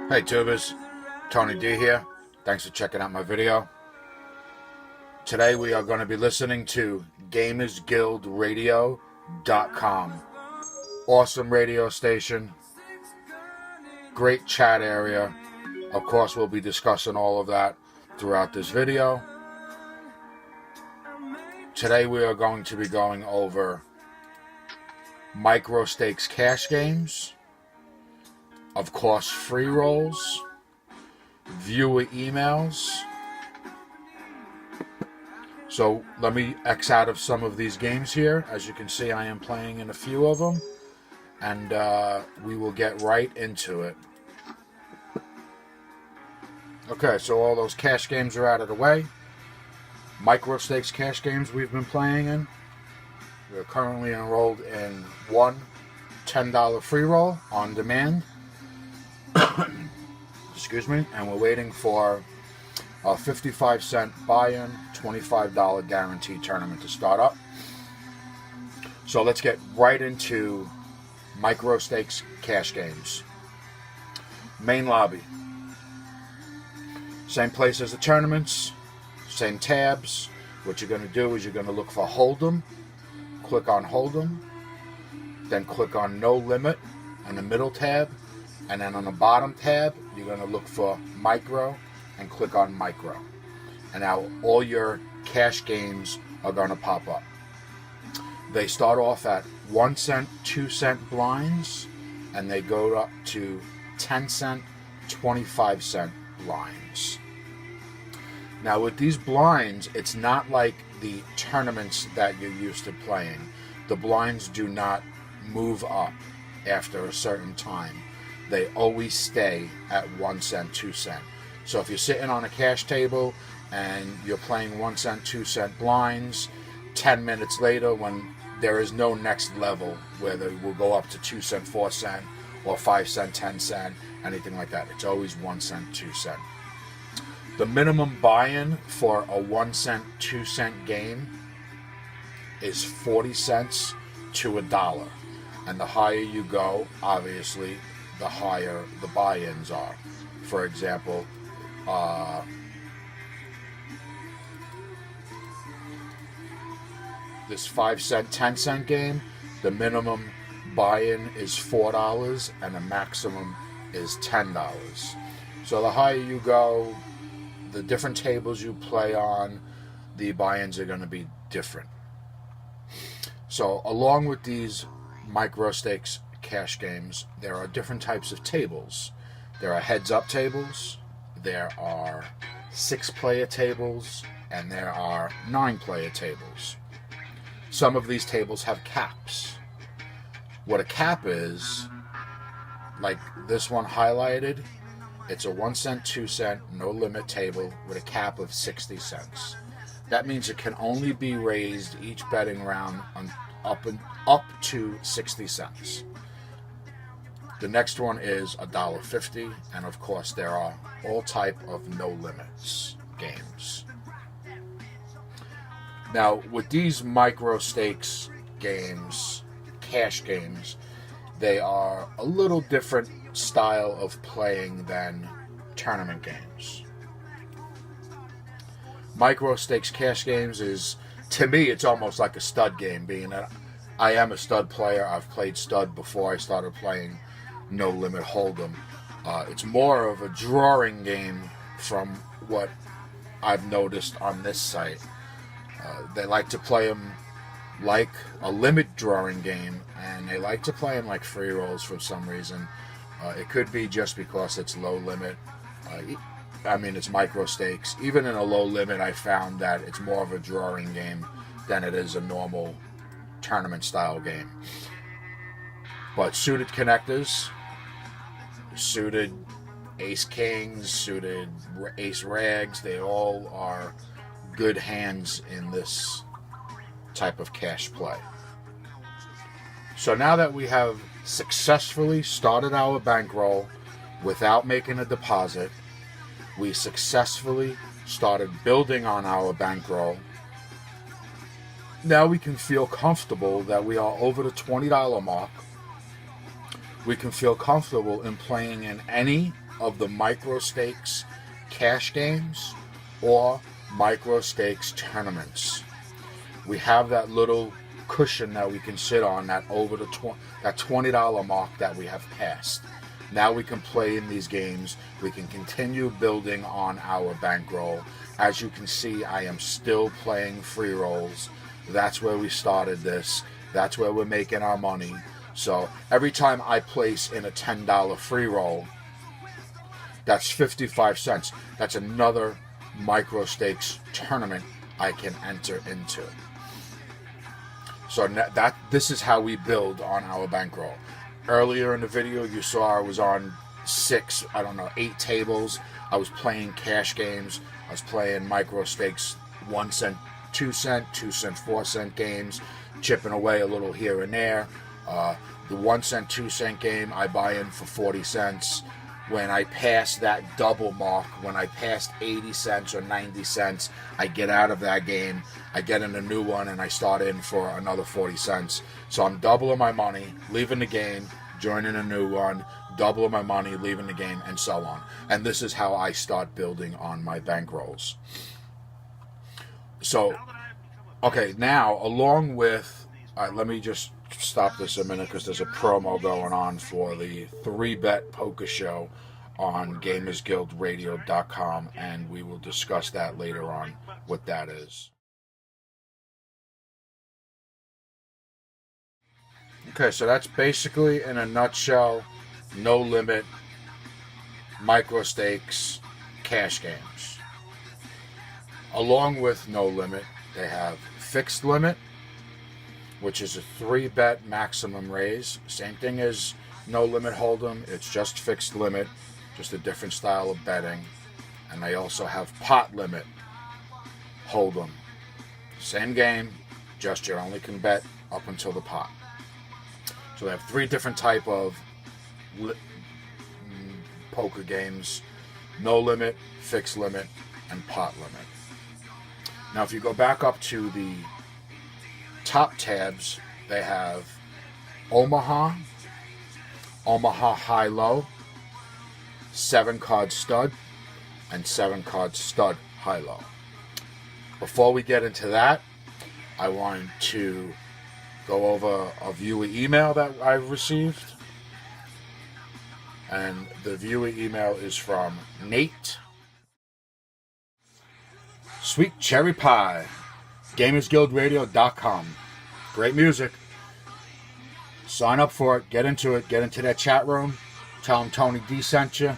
Hey tubers, Tony D here. Thanks for checking out my video. Today we are going to be listening to GamersGuildRadio.com. Awesome radio station, great chat area. Of course we'll be discussing all of that throughout this video. Today we are going to be going over Microstakes cash games, of course free rolls, viewer emails. So let me X out of some of these games here. As you can see, I am playing in a few of them, and we will get right into it. Okay, so all those cash games are out of the way. Microstakes cash games we've been playing in. We're currently enrolled in one $10 free roll on demand. Excuse me, and we're waiting for a 55-cent buy-in, $25 guaranteed tournament to start up. So let's get right into Microstakes cash games. Main lobby. Same place as the tournaments, same tabs. What you're going to do is you're going to look for Hold'em, click on Hold'em, then click on No Limit in the middle tab, and then on the bottom tab you're going to look for Micro and click on Micro. And now all your cash games are going to pop up. They start off at 1 cent, 2 cent blinds, and they go up to 10 cent, 25 cent blinds. Now with these blinds, it's not like the tournaments that you're used to playing. The blinds do not move up after a certain time. They always stay at 1 cent, 2 cent. So if you're sitting on a cash table and you're playing 1 cent, 2 cent blinds, 10 minutes later when there is no next level where they will go up to 2 cent, 4 cent, or 5 cent, 10 cent, anything like that. It's always 1 cent, 2 cent. The minimum buy-in for a 1 cent, 2 cent game is 40 cents to $1. And the higher you go, obviously, the higher the buy-ins are. For example, this 5 cent, 10 cent game, the minimum buy-in is $4 and the maximum is $10. So the higher you go, the different tables you play on, the buy-ins are going to be different. So along with these Microstakes cash games, there are different types of tables. There are heads-up tables, there are 6-player tables, and there are 9-player tables. Some of these tables have caps. What a cap is, like this one highlighted, it's a 1 cent, 2 cent, no limit table with a cap of 60 cents. That means it can only be raised each betting round up to 60 cents. The next one is $1.50, and of course there are all type of no limits games. Now with these Microstakes games, cash games, they are a little different style of playing than tournament games. Microstakes cash games is, to me, it's almost like a stud game, being that I am a stud player. I've played stud before I started playing No Limit Hold'em. It's more of a drawing game from what I've noticed on this site. They like to play them like a limit drawing game, and they like to play them like free rolls for some reason. It could be just because it's low limit. It's Microstakes. Even in a low limit, I found that it's more of a drawing game than it is a normal tournament style game. But suited connectors, suited ace kings, suited ace rags, they all are good hands in this type of cash play. So now that we have successfully started our bankroll without making a deposit, we successfully started building on our bankroll. Now we can feel comfortable that we are over the $20 mark. We can feel comfortable in playing in any of the Microstakes cash games or Microstakes tournaments. We have that little cushion that we can sit on, that over the that $20 mark that we have passed. Now we can play in these games. We can continue building on our bankroll. As you can see, I am still playing free rolls. That's where we started this. That's where we're making our money. So every time I place in a $10 free roll, that's 55 cents. That's another Microstakes tournament I can enter into. So this is how we build on our bankroll. Earlier in the video, you saw I was on 8 tables. I was playing cash games. I was playing Microstakes 1 cent, 2 cent, 2 cent, 4 cent games, chipping away a little here and there. The 1 cent, 2 cent game, I buy in for 40 cents. When I pass that double mark, when I pass 80 cents or 90 cents, I get out of that game. I get in a new one and I start in for another 40 cents. So I'm doubling my money, leaving the game, joining a new one, doubling my money, leaving the game, and so on. And this is how I start building on my bankrolls. So, okay, now along with, let me just stop this a minute because there's a promo going on for the 3-bet poker show on gamersguildradio.com, and we will discuss that later on, what that is. Okay, so that's basically, in a nutshell, no limit Microstakes cash games. Along with no limit, they have fixed limit, which is a 3-bet maximum raise. Same thing as no limit hold'em. It's just fixed limit, just a different style of betting. And they also have pot limit hold'em. Same game, just you only can bet up until the pot. So they have 3 different type of poker games: no limit, fixed limit, and pot limit. Now, if you go back up to the top tabs, they have Omaha, Omaha high-low, 7-card stud, and 7-card stud high-low. Before we get into that, I want to go over a viewer email that I've received. And the viewer email is from Nate. Sweet Cherry Pie, gamersguildradio.com. Great music. Sign up for it. Get into it. Get into that chat room. Tell them Tony D sent you.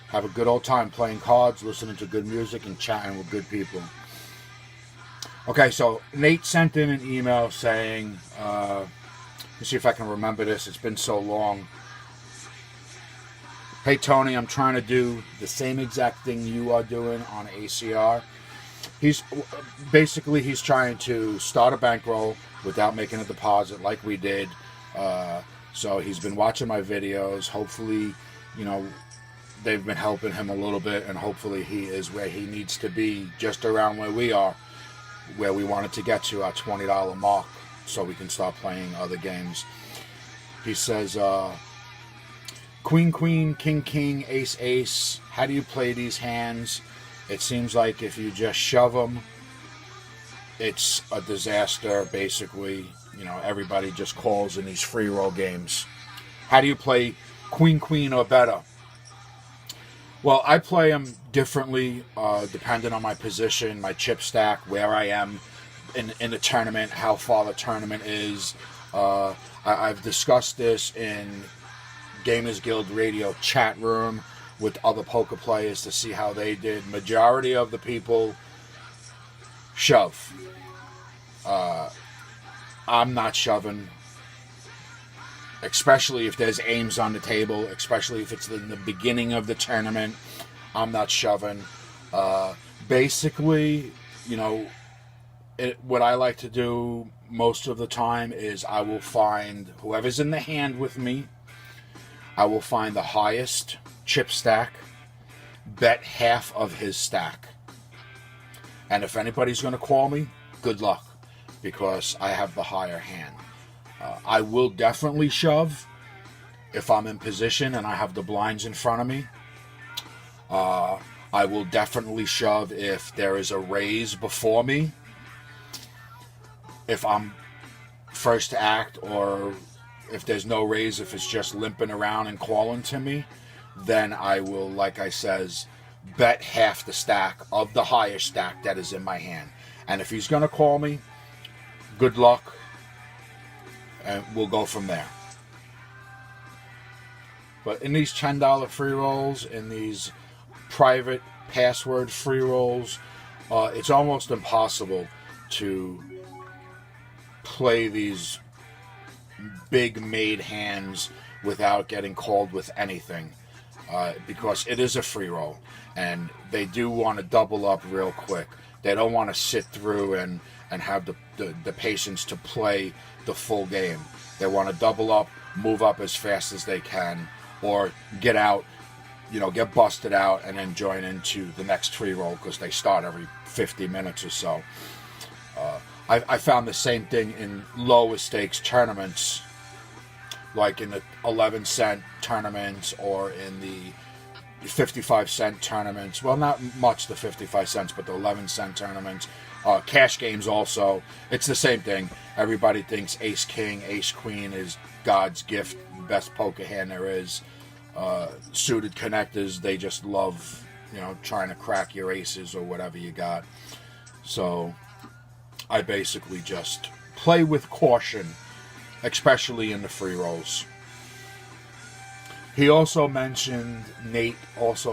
Have a good old time playing cards, listening to good music, and chatting with good people. Okay, so Nate sent in an email saying, let's see if I can remember this. It's been so long. Hey, Tony, I'm trying to do the same exact thing you are doing on ACR. He's trying to start a bankroll without making a deposit like we did. So he's been watching my videos. Hopefully, they've been helping him a little bit, and hopefully he is where he needs to be, just around where we are, where we wanted to get to, our $20 mark, so we can start playing other games. He says, Queen, Queen, King, King, Ace, Ace. How do you play these hands? It seems like if you just shove them, it's a disaster, basically. Everybody just calls in these free roll games. How do you play Queen, Queen, or better? Well, I play them differently, depending on my position, my chip stack, where I am in the tournament, how far the tournament is. I've discussed this in Gamers Guild Radio chat room with other poker players to see how they did. Majority of the people shove. I'm not shoving, especially if there's aims on the table, especially if it's in the beginning of the tournament. I'm not shoving. Basically, what I like to do most of the time is I will find whoever's in the hand with me. I will find the highest chip stack, bet half of his stack. And if anybody's going to call me, good luck, because I have the higher hand. I will definitely shove if I'm in position and I have the blinds in front of me. I will definitely shove if there is a raise before me. If I'm first to act, or if there's no raise, if it's just limping around and calling to me, then I will, like I says, bet half the stack of the higher stack that is in my hand. And if he's going to call me, good luck, and we'll go from there. But in these $10 free rolls, in these private password free rolls, it's almost impossible to play these big made hands without getting called with anything, because it is a free roll, and they do want to double up real quick. They don't want to sit through and have the patience to play the full game. They want to double up, move up as fast as they can, or get out, get busted out, and then join into the next free roll, because they start every 50 minutes or so. I found the same thing in lower stakes tournaments, like in the 11-cent tournaments or in the 55-cent tournaments. Well, not much the 55 cents, but the 11-cent tournaments. Cash games also. It's the same thing. Everybody thinks Ace King, Ace Queen is God's gift, best poker hand there is. Suited connectors, they just love, trying to crack your aces or whatever you got. So I basically just play with caution, especially in the free rolls. Nate also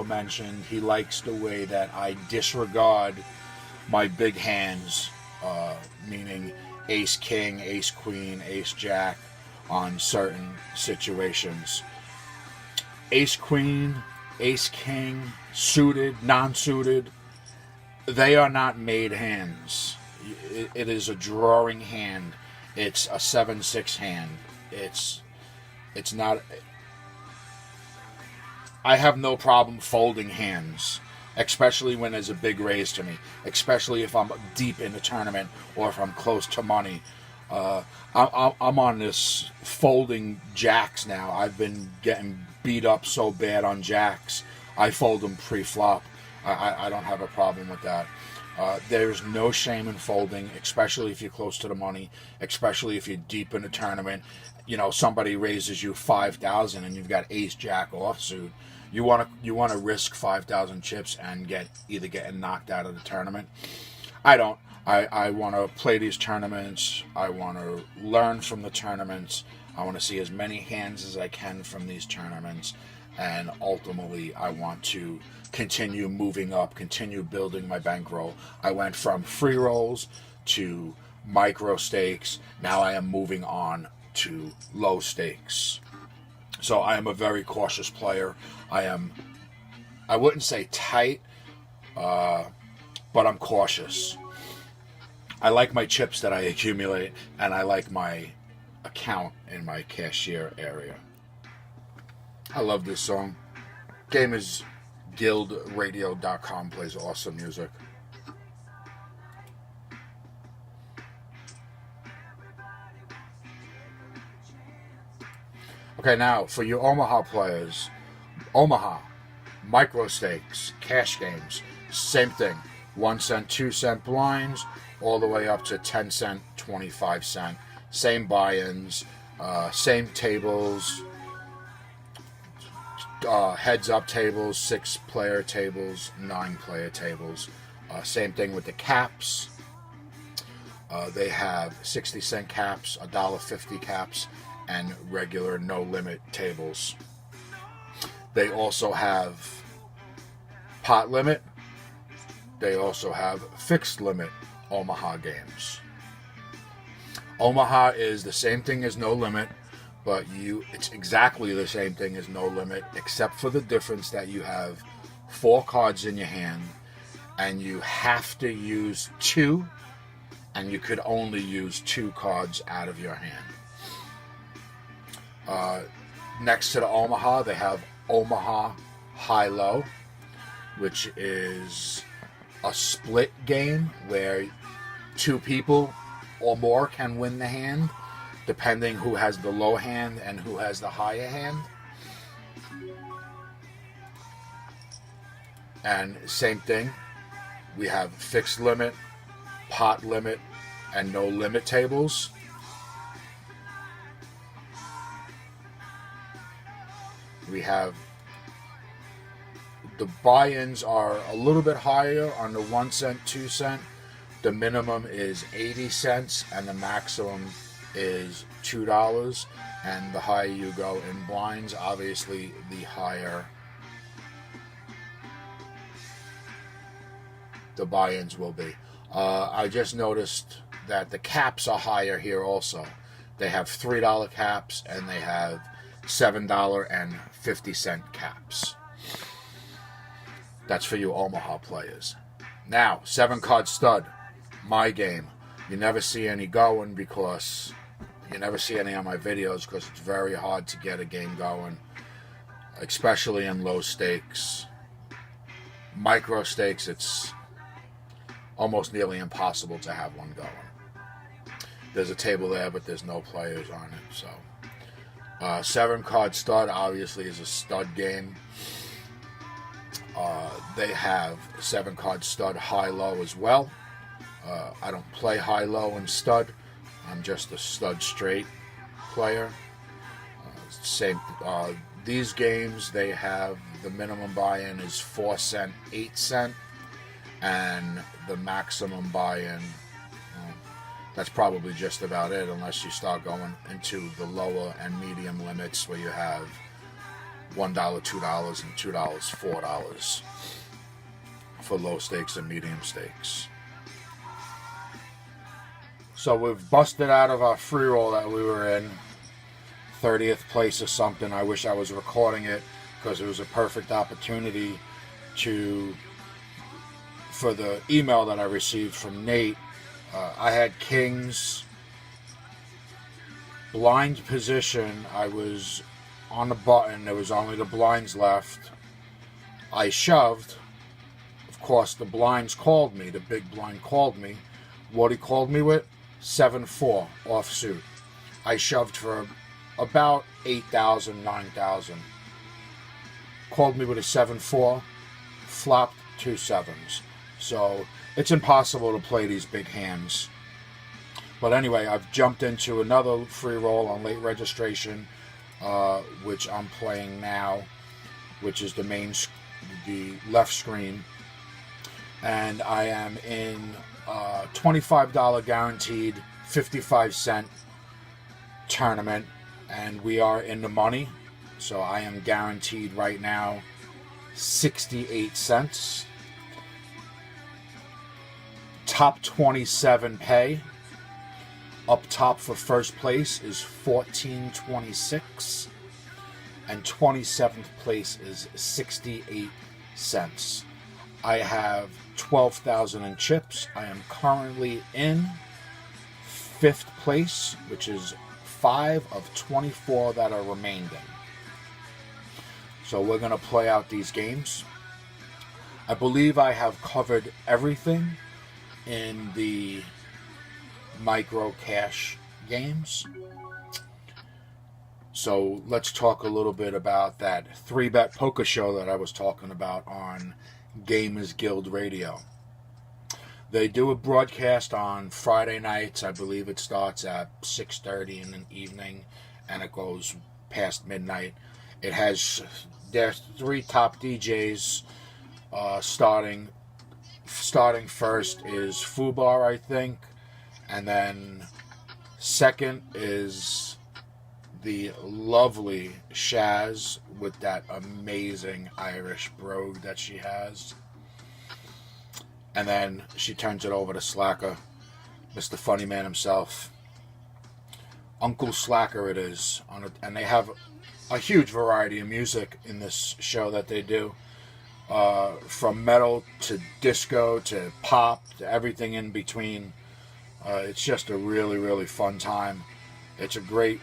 mentioned he likes the way that I disregard my big hands, meaning Ace King, Ace Queen, Ace Jack on certain situations. Ace Queen, Ace King, suited, non-suited, they are not made hands. It is a drawing hand. It's a 7-6 hand. It's not. I have no problem folding hands, especially when there's a big raise to me, especially if I'm deep in the tournament or if I'm close to money. I'm on this folding jacks now. I've been getting beat up so bad on jacks. I fold them pre-flop. I don't have a problem with that. There's no shame in folding, especially if you're close to the money, especially if you're deep in the tournament. Somebody raises you 5,000 and you've got Ace Jack offsuit. You want to risk 5,000 chips and either getting knocked out of the tournament. I don't. I want to play these tournaments. I want to learn from the tournaments. I want to see as many hands as I can from these tournaments. And ultimately, I want to continue moving up, continue building my bankroll. I went from free rolls to Microstakes. Now I am moving on to low stakes. So I am a very cautious player. I wouldn't say tight, but I'm cautious. I like my chips that I accumulate, and I like my account in my cashier area. I love this song. GamersGuildRadio.com plays awesome music. Okay, now for you Omaha players, Omaha, Microstakes, cash games, same thing. 1 cent, 2 cent blinds, all the way up to 10 cent, 25 cent. Same buy-ins, same tables, heads-up tables, 6-player tables, 9-player tables. Same thing with the caps. They have 60-cent caps, $1.50 caps, and regular no-limit tables. They also have pot limit. They also have fixed limit Omaha games. Omaha is the same thing as no limit, but it's exactly the same thing as no limit, except for the difference that you have 4 cards in your hand, and you have to use 2, and you could only use 2 cards out of your hand. Next to the Omaha, they have Omaha High-Low, which is a split game where 2 people or more can win the hand, depending who has the low hand and who has the higher hand. And same thing, we have fixed limit, pot limit, and no limit tables. We have the buy-ins are a little bit higher on the 1 cent, 2 cent. The minimum is 80 cents and the maximum is $2. And the higher you go in blinds, obviously the higher the buy-ins will be. I just noticed that the caps are higher here also. They have $3 caps and they have $7.50 caps. That's for you Omaha players. Now, 7-card stud, my game. You never see any going because you never see any on my videos because it's very hard to get a game going, especially in low stakes. Micro stakes, it's almost nearly impossible to have one going. There's a table there, but there's no players on it. So, 7-card stud obviously is a stud game. They have 7-card stud high-low as well. I don't play high-low and stud. I'm just a stud straight player. These games, they have the minimum buy-in is 4 cent, 8 cent, and the maximum buy-in, that's probably just about it, unless you start going into the lower and medium limits where you have $1, $2, and $2, $4 for low stakes and medium stakes. So we've busted out of our free roll that we were in, 30th place or something. I wish I was recording it because it was a perfect opportunity for the email that I received from Nate. I had kings, blind position. I was on the button. There was only the blinds left. I shoved. Of course, the blinds called me. The big blind called me. What he called me with? 7-4 offsuit. I shoved for about 8,000, 9,000. Called me with a 7-4. Flopped 2 7s. So it's impossible to play these big hands. But anyway, I've jumped into another free roll on late registration, which I'm playing now, which is the left screen. And I am in $25 guaranteed, 55-cent tournament. And we are in the money. So I am guaranteed right now 68 cents. Top 27 pay. Up top for first place is $14.26, and 27th place is 68 cents. I have 12,000 in chips. I am currently in 5th place, which is 5 of 24 that are remaining. So we're going to play out these games. I believe I have covered everything in the micro cash games. So let's talk a little bit about that 3-bet poker show that I was talking about on Gamers Guild Radio. They do a broadcast on Friday nights. I believe it starts at 6:30 in the evening and it goes past midnight. It has their 3 top DJs. Starting first is Fubar, I think, and then second is the lovely Shaz with that amazing Irish brogue that she has. And then she turns it over to Slacker, Mr. Funny Man himself. Uncle Slacker it is. And they have a huge variety of music in this show that they do. From metal to disco to pop to everything in between. It's just a really, really fun time. It's a great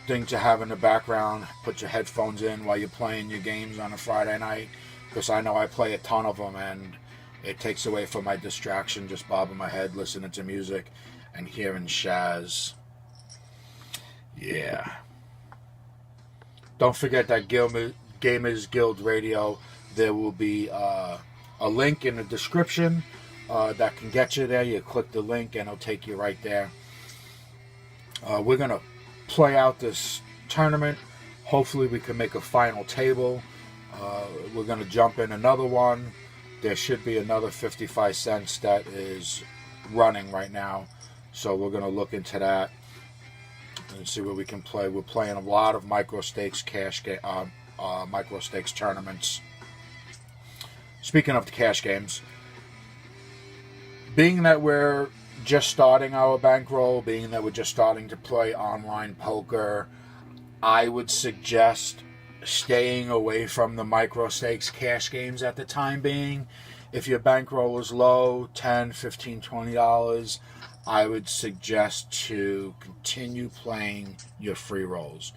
thing to have in the background. Put your headphones in while you're playing your games on a Friday night, because I know I play a ton of them and it takes away from my distraction, just bobbing my head, listening to music and hearing Shaz. Yeah. Don't forget that Gamers Guild Radio. there will be a link in the description that can get you there. You click the link and it'll take you right there. We're going to play out this tournament. Hopefully we can make a final table. We're going to jump in another one. There should be another 55 cents that is running right now. So we're going to look into that and see what we can play. We're playing a lot of Microstakes Microstakes tournaments. Speaking of the cash games, being that we're just starting our bankroll, being that we're just starting to play online poker, I would suggest staying away from the Microstakes cash games at the time being. If your bankroll is low, $10, $15, $20, I would suggest to continue playing your free rolls.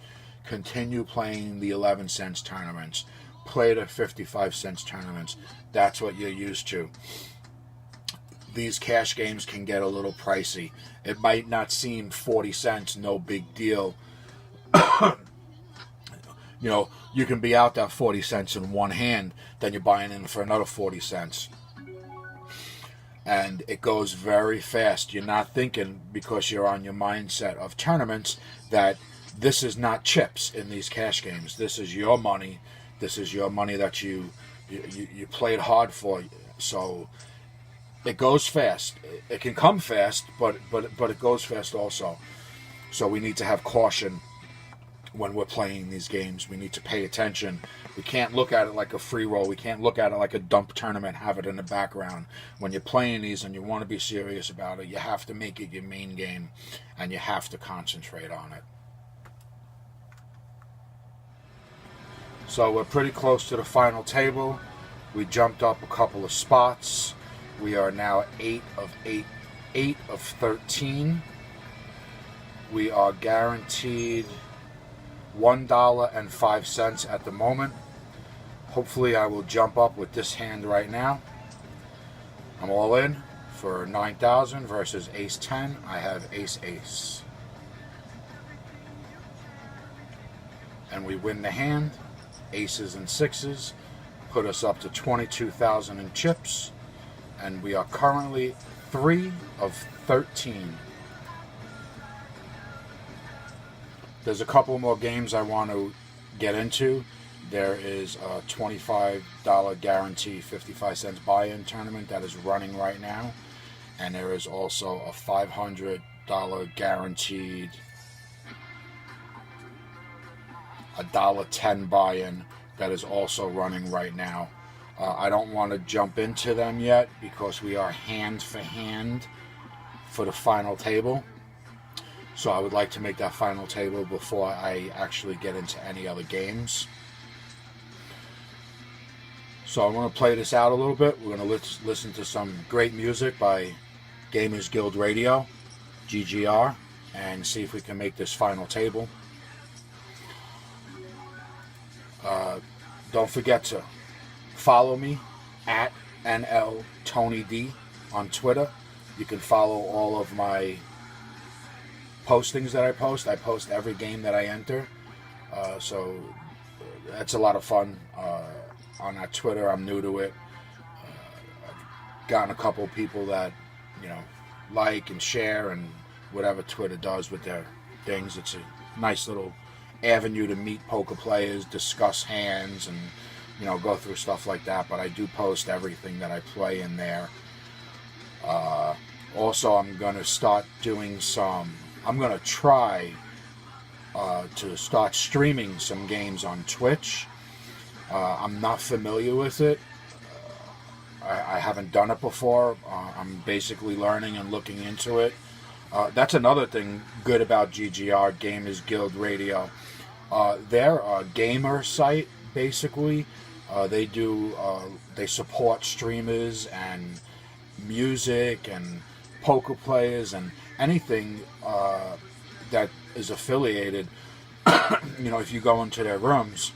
Continue playing the 11 cents tournaments. Play the 55 cents tournaments. That's what you're used to. These cash games can get a little pricey. It might not seem 40 cents, no big deal. You know, you can be out that 40 cents in one hand, then you're buying in for another 40 cents. And it goes very fast. You're not thinking, because you're on your mindset of tournaments, that this is not chips in these cash games. This is your money. This is your money that you played hard for. So it goes fast. It can come fast, but it goes fast also. So we need to have caution when we're playing these games. We need to pay attention. We can't look at it like a free roll. We can't look at it like a dump tournament, have it in the background. When you're playing these and you want to be serious about it, you have to make it your main game, and you have to concentrate on it. So we're pretty close to the final table. We jumped up a couple of spots. We are now 8 of 13. We are guaranteed $1.05 at the moment. Hopefully I will jump up with this hand right now. I'm all in for 9,000 versus ace 10. I have ace ace. And we win the hand. Aces and sixes put us up to 22,000 in chips. And we are currently 3 of 13. There's a couple more games I want to get into. There is a $25 guarantee, 55 cents buy-in tournament that is running right now. And there is also a $500 guaranteed $1.10 buy-in that is also running right now. I don't want to jump into them yet because we are hand for hand for the final table. So I would like to make that final table before I actually get into any other games. So I'm going to play this out a little bit. We're going to listen to some great music by Gamers Guild Radio, GGR, and see if we can make this final table. Don't forget to follow me at NLTonyD on Twitter. You can follow all of my postings that I post. I post every game that I enter. So that's a lot of fun on that Twitter. I'm new to it. I've gotten a couple people that, like and share and whatever Twitter does with their things. It's a nice little avenue to meet poker players, discuss hands, and go through stuff like that. But I do post everything that I play in there. Also, I'm going to start doing I'm going to try to start streaming some games on Twitch. I'm not familiar with it. I haven't done it before. I'm basically learning and looking into it. That's another thing good about GGR, Gamers Guild Radio. They're a gamer site, basically. They support streamers and music and poker players and anything that is affiliated. If you go into their rooms,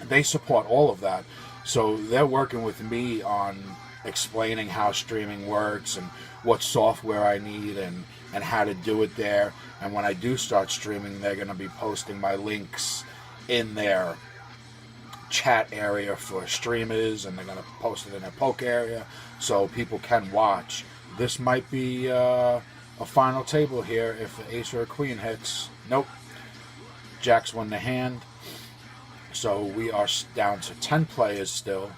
they support all of that. So they're working with me on explaining how streaming works and what software I need and how to do it there. And when I do start streaming, they're going to be posting my links in their chat area for streamers, and they're going to post it in their poke area so people can watch. This might be a final table here if the ace or a queen hits. Nope. Jacks won the hand. So we are down to 10 players still.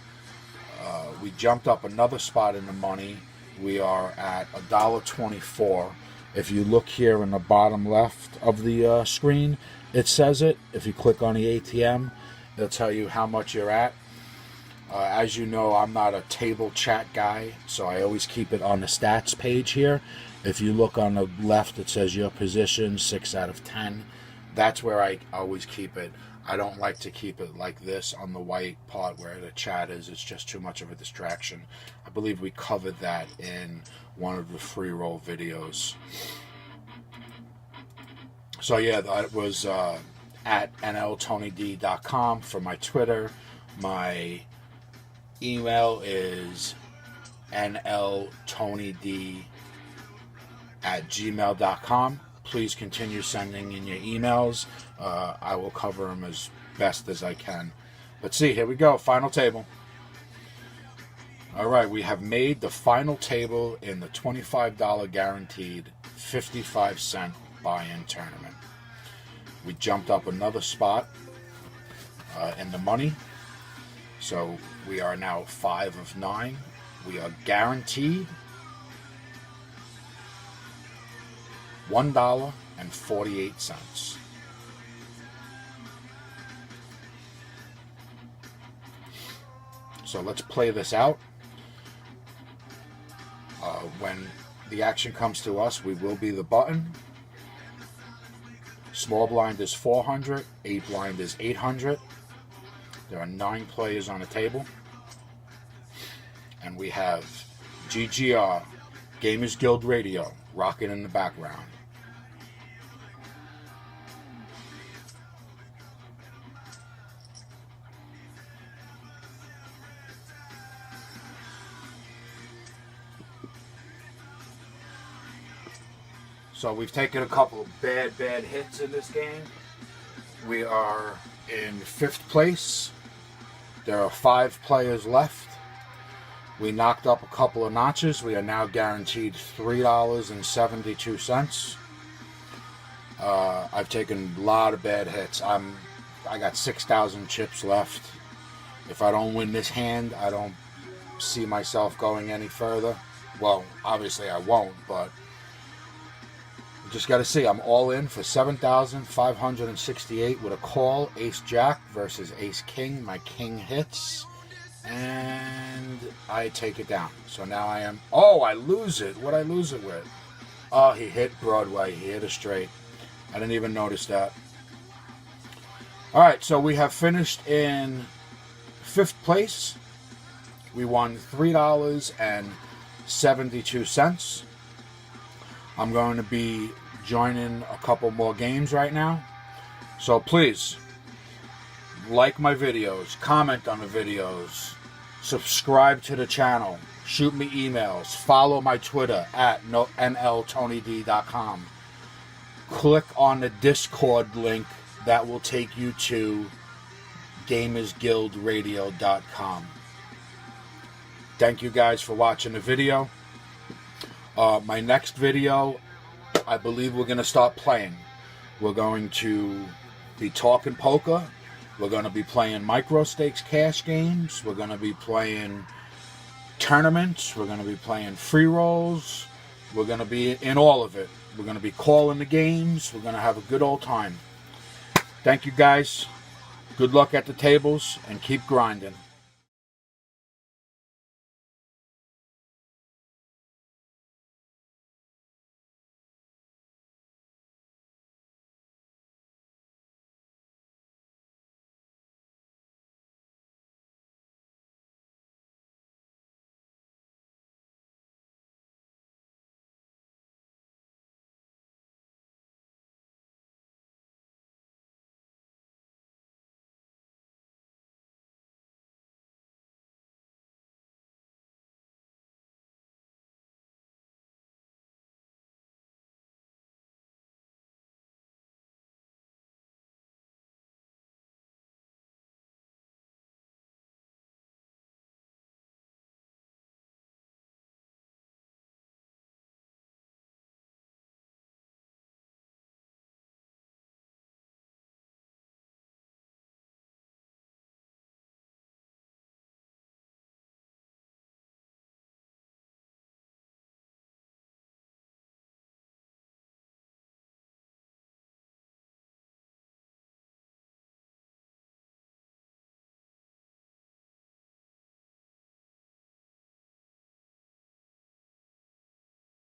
We jumped up another spot in the money. We are at $1.24. If you look here in the bottom left of the screen, it says it. If you click on the ATM, it'll tell you how much you're at. As you know, I'm not a table chat guy, so I always keep it on the stats page here. If you look on the left, it says your position, 6 out of 10. That's where I always keep it. I don't like to keep it like this on the white part where the chat is. It's just too much of a distraction. I believe we covered that in one of the free roll videos. So yeah, that was at nltonyd.com for my Twitter. My email is nltonyd@gmail.com. Please continue sending in your emails. I will cover them as best as I can. Let's see, here we go, final table. All right, we have made the final table in the $25 guaranteed 55-cent buy-in tournament. We jumped up another spot in the money. So we are now 5 of 9. We are guaranteed $1.48. So let's play this out. When the action comes to us, we will be the button. Small blind is 400, 8 blind is 800. There are 9 players on the table. And we have GGR, Gamers Guild Radio, rocking in the background. So we've taken a couple of bad hits in this game. We are in 5th place. There are 5 players left. We knocked up a couple of notches. We are now guaranteed $3.72. I've taken a lot of bad hits. I got 6,000 chips left. If I don't win this hand, I don't see myself going any further. Well, obviously I won't, but just got to see. I'm all in for 7,568 with a call. Ace Jack versus Ace King. My king hits, and I take it down. So now I am. Oh, I lose it. What'd I lose it with? Oh, he hit Broadway. He hit a straight. I didn't even notice that. All right, so we have finished in 5th place. We won $3.72. I'm going to be joining a couple more games right now. So please, like my videos, comment on the videos, subscribe to the channel, shoot me emails, follow my Twitter at nltonyd.com. Click on the Discord link that will take you to gamersguildradio.com. Thank you guys for watching the video. My next video, I believe we're going to start playing. We're going to be talking poker. We're going to be playing Microstakes cash games. We're going to be playing tournaments. We're going to be playing free rolls. We're going to be in all of it. We're going to be calling the games. We're going to have a good old time. Thank you guys. Good luck at the tables and keep grinding.